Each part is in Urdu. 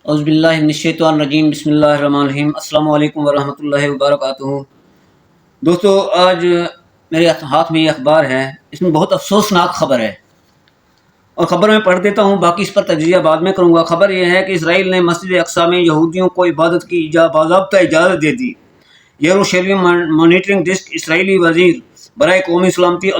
اعوذ باللہ من الشیطان الرجیم، بسم اللہ الرحمن الرحیم۔ السلام علیکم ورحمۃ اللہ وبرکاتہ۔ دوستو، آج میرے ہاتھ میں یہ اخبار ہے، اس میں بہت افسوسناک خبر ہے، اور خبر میں پڑھ دیتا ہوں، باقی اس پر تجزیہ بعد میں کروں گا۔ خبر یہ ہے کہ اسرائیل نے مسجد اقصی میں یہودیوں کو عبادت کی باضابطہ اجازت دے دی۔ یروشلم مانیٹرنگ ڈیسک اسرائیلی وزیر برائے قومی سلامتی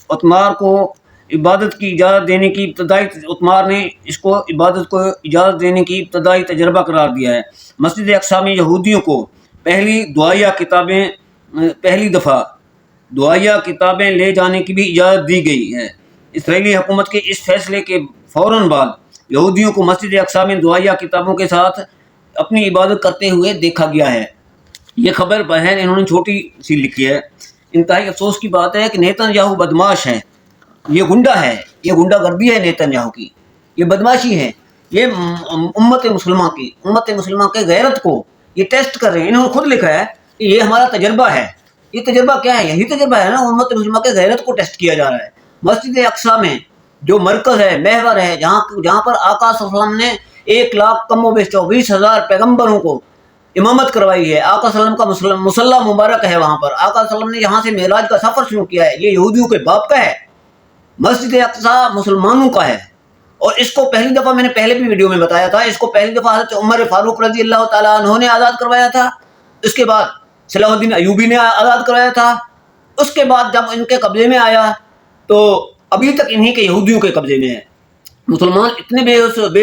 اتمار کو عبادت کی اجازت دینے کی ابتدائی تجربہ قرار دیا ہے۔ مسجد اقصی میں یہودیوں کو پہلی دفعہ دعائیہ کتابیں لے جانے کی بھی اجازت دی گئی ہے۔ اسرائیلی حکومت کے اس فیصلے کے فوراً بعد یہودیوں کو مسجد اقصی میں دعائیہ کتابوں کے ساتھ اپنی عبادت کرتے ہوئے دیکھا گیا ہے۔ یہ خبر بہن انہوں نے چھوٹی سی لکھی ہے۔ انتہائی افسوس کی بات ہے کہ نیتن یاہو بدماش ہے، یہ گنڈا ہے، یہ گنڈا گردی ہے نیتن یاہو کی، یہ بدماشی ہے، یہ امت مسلمہ کے غیرت کو یہ ٹیسٹ کر رہے ہیں۔ انہوں نے خود لکھا ہے کہ یہ ہمارا تجربہ ہے۔ یہ تجربہ کیا ہے؟ یہی تجربہ ہے نا، امت مسلمہ کے غیرت کو ٹیسٹ کیا جا رہا ہے۔ مسجد اقصی میں جو مرکز ہے، محور ہے، جہاں پر آقا صلی اللہ علیہ وسلم نے 1 لاکھ کم و بیش 24,000 پیغمبروں کو امامت کروائی ہے، آقا صلی اللہ علیہ وسلم کا مصلی مبارک ہے، وہاں پر آقا صلی اللہ علیہ وسلم نے یہاں سے معراج کا سفر شروع کیا ہے، یہ یہودیوں کے باپ کا ہے۔ مسجد اقصی مسلمانوں کا ہے، اور اس کو پہلی دفعہ میں نے پہلے بھی ویڈیو میں بتایا تھا، اس کو پہلی دفعہ حضرت عمر فاروق رضی اللہ تعالیٰ عنہ نے آزاد کروایا تھا، اس کے بعد صلاح الدین ایوبی نے آزاد کروایا تھا، اس کے بعد جب ان کے قبضے میں آیا تو ابھی تک انہی کے یہودیوں کے قبضے میں ہے۔ مسلمان اتنے بے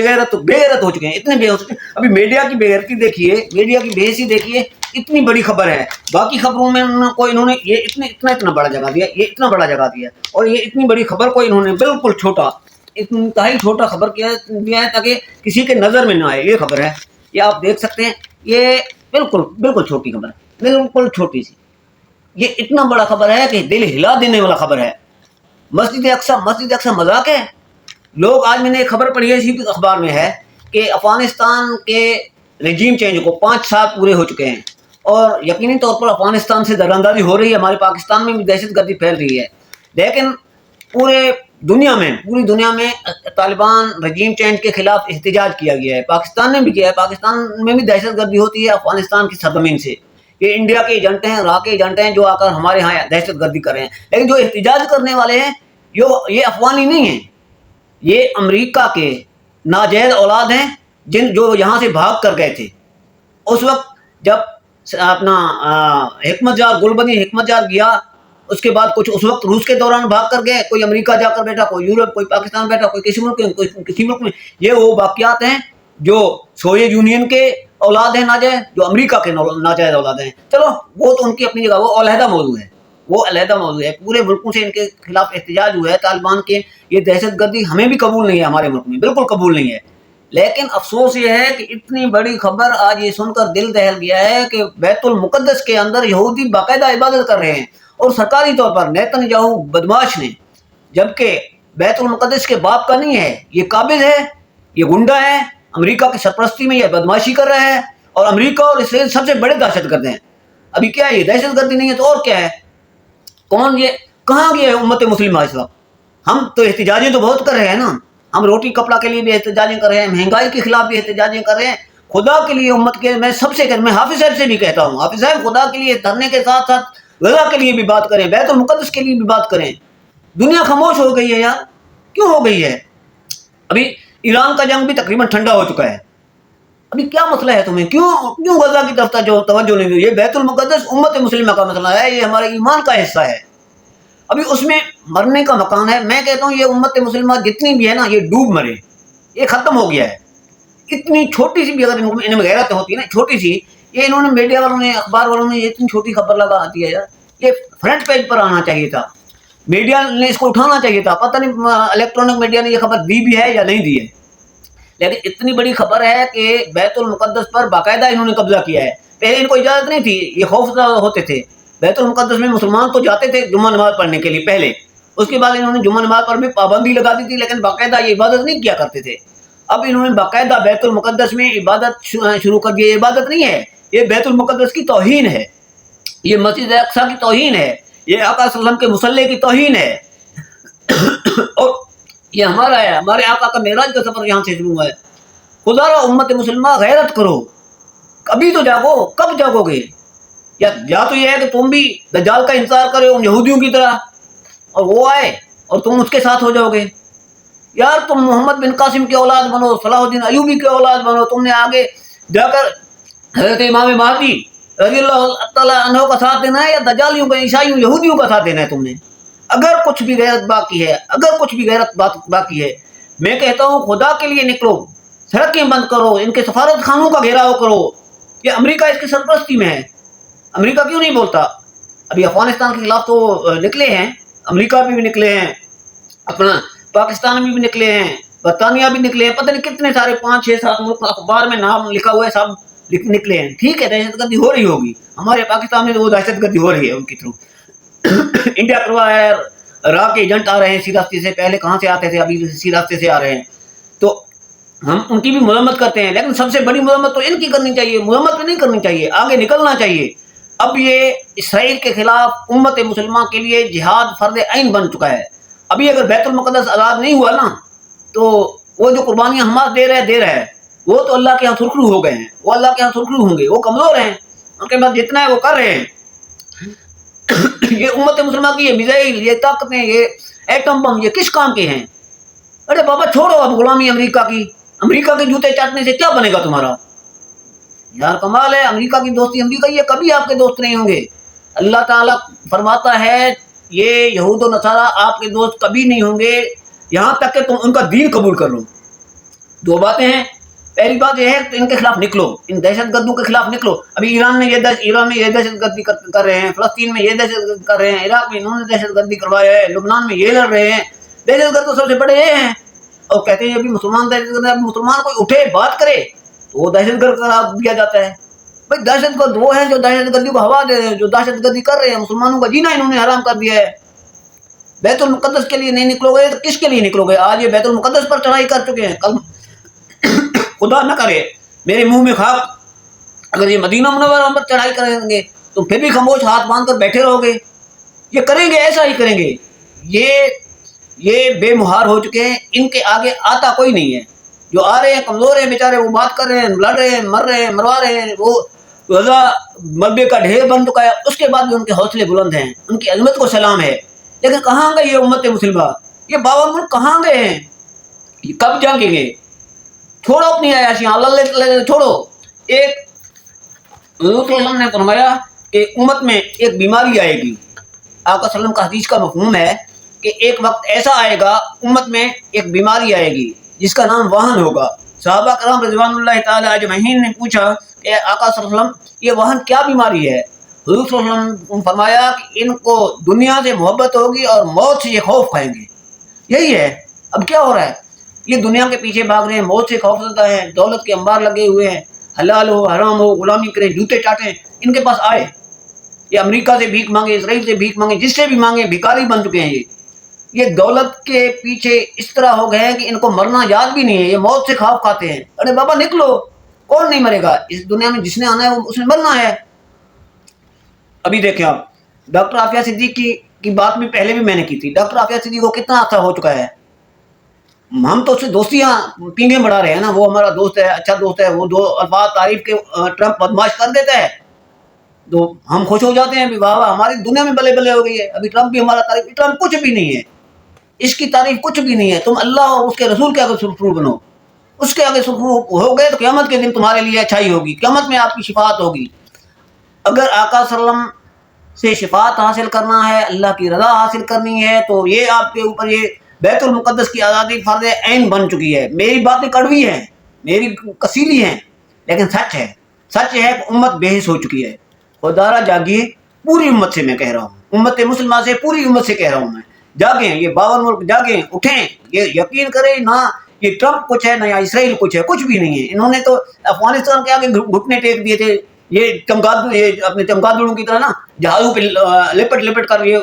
غیرت ہو چکے ہیں، اتنے بے غیرت ہو چکے ہیں۔ ابھی میڈیا کی بے غیرتی دیکھیے، میڈیا کی بے حیثی دیکھیے، اتنی بڑی خبر ہے، باقی خبروں میں انہوں نے یہ اتنا بڑا جگہ دیا، یہ اتنا بڑا جگہ دیا، اور یہ اتنی بڑی خبر کو انہوں نے بالکل چھوٹا، انتہائی چھوٹا خبر دیا ہے تاکہ کسی کے نظر میں نہ آئے۔ یہ خبر ہے، یہ آپ دیکھ سکتے ہیں، یہ بالکل چھوٹی خبر ہے، بالکل چھوٹی سی۔ یہ اتنا بڑا خبر ہے کہ دل ہلا دینے والا خبر ہے۔ مسجد اقصی مذاق ہے؟ لوگ، آج میں نے ایک خبر پڑھی ہے، اسی اخبار میں ہے کہ افغانستان کے رجیم چینج کو 5 سال پورے ہو چکے ہیں، اور یقینی طور پر افغانستان سے دراندازی ہو رہی ہے، ہمارے پاکستان میں بھی دہشت گردی پھیل رہی ہے، لیکن پوری دنیا میں طالبان رجیم چینج کے خلاف احتجاج کیا گیا ہے۔ پاکستان نے بھی کیا ہے، پاکستان میں بھی دہشت گردی ہوتی ہے افغانستان کی سرزمین سے۔ یہ انڈیا کے ایجنٹ ہیں، راہ کے ایجنٹ ہیں، جو آ کر ہمارے ہاں دہشت گردی کر رہے ہیں، لیکن جو احتجاج کرنے والے ہیں یہ افغانی نہیں ہیں، یہ امریکہ کے ناجائز اولاد ہیں، جو یہاں سے بھاگ کر گئے تھے۔ اس وقت جب اپنا گلبدی حکمت جار گیا، اس کے بعد کچھ اس وقت روس کے دوران بھاگ کر گئے، کوئی امریکہ جا کر بیٹھا، کوئی یورپ، کوئی پاکستان بیٹھا، کوئی کسی ملک میں۔ یہ وہ واقعات ہیں جو سوویت یونین کے اولاد ہیں ناجائز، جو امریکہ کے ناجائز اولاد ہیں۔ چلو وہ تو ان کی اپنی جگہ، وہ علیحدہ موضوع ہے، پورے ملکوں سے ان کے خلاف احتجاج ہوا ہے طالبان کے۔ یہ دہشت گردی ہمیں بھی قبول نہیں ہے، ہمارے ملک میں بالکل قبول نہیں ہے، لیکن افسوس یہ ہے کہ اتنی بڑی خبر آج یہ سن کر دل دہل گیا ہے کہ بیت المقدس کے اندر یہودی باقاعدہ عبادت کر رہے ہیں، اور سرکاری طور پر نیتن یاہو بدماش نے، جبکہ بیت المقدس کے باپ کا نہیں ہے، یہ قابض ہے، یہ گنڈا ہے، امریکہ کی سرپرستی میں یہ بدماشی کر رہا ہے، اور امریکہ اور اسرائیل سب سے بڑے دہشت گرد ہیں۔ ابھی کیا ہے؟ یہ دہشت گردی نہیں ہے تو اور کیا ہے؟ کون یہ کہاں گیا ہے امت مسلمہ اس وقت؟ ہم تو احتجاجیں تو بہت کر رہے ہیں نا، ہم روٹی کپڑا کے لیے بھی احتجاجیں کر رہے ہیں، مہنگائی کے خلاف بھی احتجاجیں کر رہے ہیں۔ خدا کے لیے امت کے، میں حافظ صاحب سے بھی کہتا ہوں، حافظ صاحب خدا کے لیے دھرنے کے ساتھ ساتھ غزہ کے لیے بھی بات کریں، بیت المقدس کے لیے بھی بات کریں۔ دنیا خاموش ہو گئی ہے یار، کیوں ہو گئی ہے؟ ابھی ایران کا جنگ بھی تقریباً ٹھنڈا ہو چکا ہے، ابھی کیا مسئلہ ہے تمہیں؟ کیوں غزہ کی طرف توجہ نہیں دی؟ یہ بیت المقدس امت مسلمہ کا مسئلہ ہے، یہ ہمارے ایمان کا حصہ ہے، ابھی اس میں مرنے کا مکان ہے۔ میں کہتا ہوں یہ امت مسلمہ جتنی بھی ہے نا، یہ ڈوب مرے، یہ ختم ہو گیا ہے۔ اتنی چھوٹی سی بھی اگر ان میں غیرت ہوتی ہے نا، چھوٹی سی، یہ انہوں نے میڈیا والوں نے، اخبار والوں نے اتنی چھوٹی خبر لگا دی ہے یار، یہ فرنٹ پیج پر آنا چاہیے تھا، میڈیا نے اس کو اٹھانا چاہیے تھا۔ پتہ نہیں الیکٹرانک میڈیا نے یہ خبر دی بھی ہے یا نہیں دی ہے، لیکن اتنی بڑی خبر ہے کہ بیت المقدس پر باقاعدہ انہوں نے قبضہ کیا ہے۔ پہلے ان کو اجازت نہیں تھی، یہ خوف ہوتے تھے، بیت المقدس میں مسلمان تو جاتے تھے جمعہ نماز پڑھنے کے لیے پہلے، اس کے بعد انہوں نے جمعہ نماز پر بھی پابندی لگا دی تھی، لیکن باقاعدہ یہ عبادت نہیں کیا کرتے تھے۔ اب انہوں نے باقاعدہ بیت المقدس میں عبادت شروع کر دی۔ یہ عبادت نہیں ہے، یہ بیت المقدس کی توہین ہے، یہ مسجد اقصی کی توہین ہے، یہ آقا صلی اللہ علیہ وسلم کے مصلی کی توہین ہے، اور یہ ہمارا ہے، ہمارے آقا کا معراج کا سفر یہاں سے شروع ہوا ہے۔ خدا را امت مسلمہ غیرت کرو، ابھی تو جاگو، کب جاگو گے؟ یا تو یہ ہے کہ تم بھی دجال کا انتظار کرے ان یہودیوں کی طرح اور وہ آئے اور تم اس کے ساتھ ہو جاؤ گے. یار تم محمد بن قاسم کی اولاد بنو، صلاح الدین ایوبی کی اولاد بنو، تم نے آگے جا کر حضرت امام مہدی رضی اللہ تعالیٰ عنہ کا ساتھ دینا ہے یا دجالیوں کا، عیسائیوں یہودیوں کا ساتھ دینا ہے تم نے؟ اگر کچھ بھی غیرت باقی ہے، اگر کچھ بھی غیرت باقی ہے، میں کہتا ہوں خدا کے لیے نکلو، سڑکیں بند کرو، ان کے سفارت خانوں کا گھیراؤ کرو. یہ امریکہ اس کی سرپرستی میں ہے. امریکہ کیوں نہیں بولتا؟ ابھی افغانستان کے خلاف تو نکلے ہیں، امریکہ بھی نکلے ہیں، اپنا پاکستان میں بھی نکلے ہیں، برطانیہ بھی نکلے ہیں، پتہ نہیں کتنے سارے 5 6 7 ملک اخبار میں نام لکھا ہوا ہے، سب نکلے ہیں. ٹھیک ہے دہشت گردی ہو رہی ہوگی، ہمارے پاکستان میں وہ دہشت گردی ہو رہی ہے ان کی تھرو. انڈیا کروا ہے، راہ کے ایجنٹ آ رہے ہیں سی راستے سے، پہلے کہاں سے آتے تھے، ابھی سی راستے سے آ رہے ہیں. تو ہم ان کی بھی مذمت کرتے ہیں، لیکن سب سے بڑی مذمت تو ان کی کرنی چاہیے، محمد پہ نہیں کرنی چاہیے، آگے نکلنا چاہیے. اب یہ اسرائیل کے خلاف امت مسلمہ کے لیے جہاد فرض عین بن چکا ہے. ابھی اگر بیت المقدس آزاد نہیں ہوا نا تو وہ جو قربانیاں حماس دے رہے ہیں وہ تو اللہ کے یہاں سرخرو ہو گئے ہیں، وہ اللہ کے یہاں سرخرو ہوں گے، وہ کمزور ہیں، ان کے پاس جتنا ہے وہ کر رہے ہیں. یہ امت مسلمہ کی یہ میزائل، یہ طاقتیں، یہ ایٹم بم، یہ کس کام کے ہیں؟ ارے بابا چھوڑو اب غلامی امریکہ کی، امریکہ کے جوتے چاٹنے سے کیا بنے گا تمہارا؟ یار کمال ہے، امریکہ کی دوستی، امریکہ یہ کبھی آپ کے دوست نہیں ہوں گے. اللہ تعالیٰ فرماتا ہے یہ یہود و نصارہ آپ کے دوست کبھی نہیں ہوں گے یہاں تک کہ تم ان کا دین قبول کر لو. 2 باتیں ہیں. پہلی بات یہ ہے کہ ان کے خلاف نکلو، ان دہشت گردوں کے خلاف نکلو. ابھی ایران میں یہ دہشت گردی کر رہے ہیں، فلسطین میں یہ دہشت گردی کر رہے ہیں، عراق میں انہوں نے دہشت گردی کروایا ہے، لبنان میں یہ لڑ رہے ہیں. دہشت گرد تو سب سے بڑے یہ ہیں، اور کہتے ہیں ابھی مسلمان دہشت گرد. ابھی مسلمان کوئی اٹھے بات کرے تو وہ دہشت گرد قرار دیا جاتا ہے. بھائی دہشت گرد وہ ہیں جو دہشت گردی کو ہوا دے رہے ہیں، جو دہشت گردی کر رہے ہیں، مسلمانوں کا جینا انہوں نے حرام کر دیا ہے. بیت المقدس کے لیے نہیں نکلو گے تو کس کے لیے نکلو گے؟ آج یہ بیت المقدس پر چڑھائی کر چکے ہیں، کل خدا نہ کرے میرے منہ میں خاک اگر یہ مدینہ منورہ پر چڑھائی کریں گے تو پھر بھی خاموش ہاتھ باندھ کر بیٹھے رہو گے؟ یہ کریں گے، ایسا ہی کریں گے. یہ بے مہار ہو چکے ہیں، ان کے آگے آتا کوئی نہیں ہے. جو آ رہے ہیں کمزور ہیں بیچارے، وہ بات کر رہے ہیں، لڑ رہے ہیں، مر رہے ہیں، مروا رہے ہیں، وہ غزہ ملبے کا ڈھیر بن چکا ہے، اس کے بعد بھی ان کے حوصلے بلند ہیں، ان کی عظمت کو سلام ہے. لیکن کہاں گئے یہ امت مسلمہ؟ یہ 52 ملک کہاں گئے ہیں؟ یہ کب جائیں گے؟ چھوڑو اپنی عیاشیاں، اللہ چھوڑو. ایک حضور صلی اللہ علیہ وسلم نے فرمایا کہ امت میں ایک بیماری آئے گی. آقا صلی اللہ علیہ وسلم کا حدیث کا مفہوم ہے کہ ایک وقت ایسا آئے گا امت میں ایک بیماری آئے گی جس کا نام وہن ہوگا. صحابہ کرام رضوان اللہ تعالی اجمعین نے پوچھا کہ آقا صلی اللہ علیہ وسلم یہ وہن کیا بیماری ہے؟ حضور صلی اللہ علیہ وسلم نے فرمایا کہ ان کو دنیا سے محبت ہوگی اور موت سے یہ خوف کھائیں گے. یہی ہے. اب کیا ہو رہا ہے؟ یہ دنیا کے پیچھے بھاگ رہے ہیں، موت سے خوف زدہ ہیں، دولت کے انبار لگے ہوئے ہیں، حلال ہو حرام ہو غلامی کریں، جوتے چاٹیں. ان کے پاس آئے، یہ امریکہ سے بھیک مانگے، اسرائیل سے بھیک مانگے، جس سے بھی مانگے، بھکاری بن چکے ہیں. یہ دولت کے پیچھے اس طرح ہو گئے ہیں کہ ان کو مرنا یاد بھی نہیں ہے، یہ موت سے خوف کھاتے ہیں. ارے بابا نکلو، کون نہیں مرے گا اس دنیا میں؟ جس نے آنا ہے اس نے مرنا ہے. ابھی دیکھیں آپ ڈاکٹر عافیہ صدیق کی بات بھی پہلے بھی میں نے کی تھی. ڈاکٹر عافیہ صدیق کو کتنا عرصہ ہو چکا ہے، ہم تو اس سے دوستیاں پینگیں بڑھا رہے ہیں نا. وہ ہمارا دوست ہے، اچھا دوست ہے، وہ 2 الفاظ تعریف کے ٹرمپ بدماش کر دیتا ہے تو ہم خوش ہو جاتے ہیں بھی واہ واہ ہماری دنیا میں بلے بلے ہو گئی ہے. ابھی ٹرمپ بھی ہمارا تعریف، ٹرمپ کچھ بھی نہیں ہے، اس کی تعریف کچھ بھی نہیں ہے. تم اللہ اور اس کے رسول کے آگے سرخرو بنو، اس کے آگے سرخرو ہو گئے تو قیامت کے دن تمہارے لیے اچھائی ہوگی، قیامت میں آپ کی شفاعت ہوگی. اگر آقا صلی اللہ علیہ وسلم سے شفاعت حاصل کرنا ہے، اللہ کی رضا حاصل کرنی ہے، تو یہ آپ کے اوپر یہ بیت المقدس کی آزادی فرض عین بن چکی ہے. میری باتیں کڑوی ہیں، میری کسیلی ہیں، لیکن سچ ہے. سچ ہے کہ امت بے حس ہو چکی ہے. خدا را جاگیے، پوری امت سے میں کہہ رہا ہوں، امت مسلمہ سے، پوری امت سے کہہ رہا ہوں میں، جاگیں. یہ 52 ملک جاگیں، اٹھیں. یہ یقین کریں نہ یہ ٹرمپ کچھ ہے نہ یا اسرائیل کچھ ہے، کچھ بھی نہیں ہے. انہوں نے تو افغانستان کے آگے گھٹنے ٹیک دیے تھے. یہ اپنے چمگادڑوں کی طرح نا جہازوں پہ لپٹ لپٹ کر یہ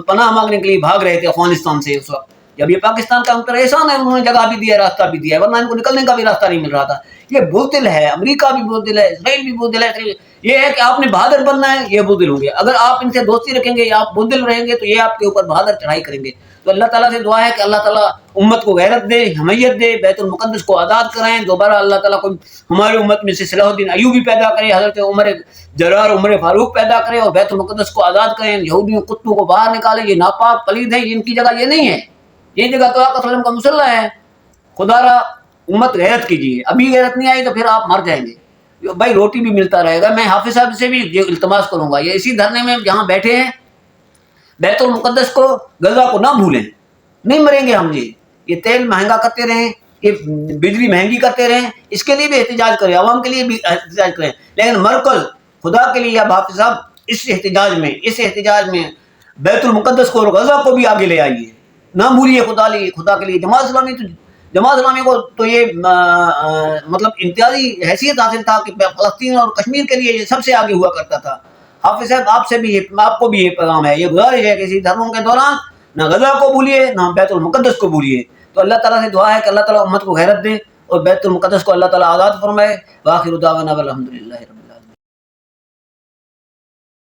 پناہ مانگنے کے لیے بھاگ رہے تھے افغانستان سے اس وقت. جب یہ پاکستان کا انتر احسان ہے، انہوں نے جگہ بھی دیا، راستہ بھی دیا، ورنہ ان کو نکلنے کا بھی راستہ نہیں مل رہا تھا. یہ بزدل ہے، امریکہ بھی بزدل ہے، اسرائیل بھی بزدل ہے. یہ ہے کہ آپ نے بہادر بننا ہے، یہ بزدل ہوں گے. اگر آپ ان سے دوستی رکھیں گے یا آپ بزدل رہیں گے تو یہ آپ کے اوپر بہادر چڑھائی کریں گے. تو اللہ تعالیٰ سے دعا ہے کہ اللہ تعالیٰ امت کو غیرت دے، حمیت دے، بیت المقدس کو آزاد کرائیں دوبارہ. اللہ تعالیٰ کو ہماری امت میں سے صلاح الدین ایوبی پیدا کرے، حضرت عمر جرار، عمر فاروق پیدا کرے اور بیت المقدس کو آزاد کریں، یہودیوں کتوں کو باہر نکالیں. یہ ناپاک پلید ہیں، ان کی جگہ یہ نہیں ہے، یہ جگہ تو آقا صلی اللہ علیہ وسلم کا مسلح ہے. خدا را امت غیرت کیجیے، ابھی غیرت نہیں آئی تو پھر آپ مر جائیں گے. بھائی روٹی بھی ملتا رہے گا. میں حافظ صاحب سے بھی یہ التماس کروں گا، یہ اسی دھرنے میں جہاں بیٹھے ہیں بیت المقدس کو، غزہ کو نہ بھولیں. نہیں مریں گے ہم. یہ تیل مہنگا کرتے رہیں، یہ بجلی مہنگی کرتے رہیں، اس کے لیے بھی احتجاج کریں، عوام کے لیے بھی احتجاج کریں، لیکن مرکز خدا کے لیے یا حافظ صاحب اس احتجاج میں بیت المقدس کو اور غزہ کو بھی آگے لے آئیے. نہ بھولیے خدا کے لیے. جماعت اسلامی کو تو یہ مطلب امتیازی حیثیت حاصل تھا کہ فلسطین اور کشمیر کے لیے یہ سب سے آگے ہوا کرتا تھا. حافظ صاحب آپ کو بھی یہ پیغام ہے، یہ گزارش ہے کہ اسی دھرموں کے دوران نہ غزہ کو بھولیے نہ بیت المقدس کو بھولیے. تو اللہ تعالیٰ سے دعا ہے کہ اللہ تعالیٰ امت کو غیرت دے اور بیت المقدس کو اللہ تعالیٰ آزاد فرمائے. وآخر دعوانا الحمدللہ رب